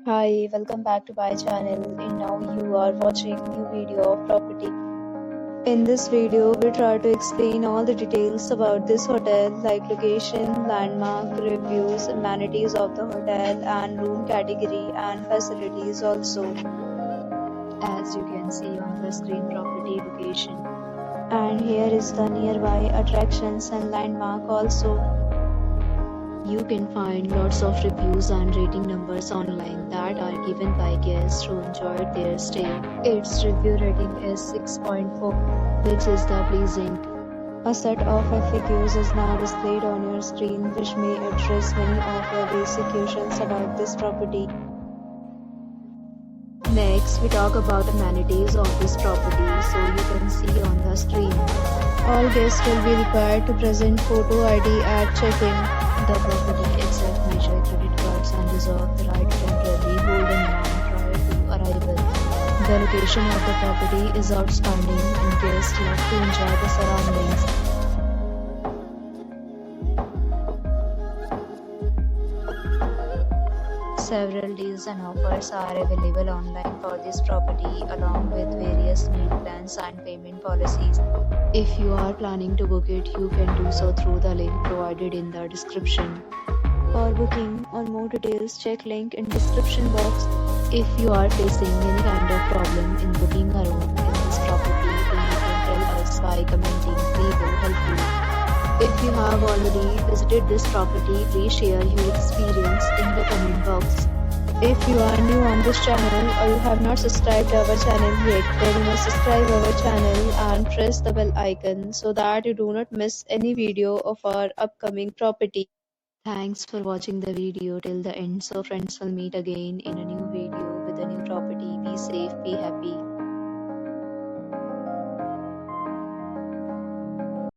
Hi, welcome back to my channel, and now you are watching new video of property. In this video, we try to explain all the details about this hotel like location, landmark, reviews, amenities of the hotel and room category and facilities also. As you can see on the screen, property location. And here is the nearby attractions and landmark also. You can find lots of reviews and rating numbers online that are given by guests who enjoyed their stay. Its review rating is 6.4, which is the pleasing. A set of FAQs is now displayed on your screen, which may address many of your basic questions about this property. Next, we talk about amenities of this property, so you can see on the screen. All guests will be required to present photo ID at check-in. The property accepts major credit cards and reserves the right to temporarily hold an amount prior to arrival. The location of the property is outstanding and guests love to enjoy the surroundings. Several deals and offers are available online for this property along with various meal plans and payment policies. If you are planning to book it, you can do so through the link provided in the description. For booking or more details, check link in description box. If you are facing any kind of problem in booking a room in this property, then you can tell us by commenting. We will help you. If you have already visited this property, please share your experience in the comment box. If you are new on this channel or you have not subscribed our channel yet, then you must subscribe our channel and press the bell icon so that you do not miss any video of our upcoming property. Thanks for watching the video till the end. So friends, will meet again in a new video with a new property. Be safe, be happy.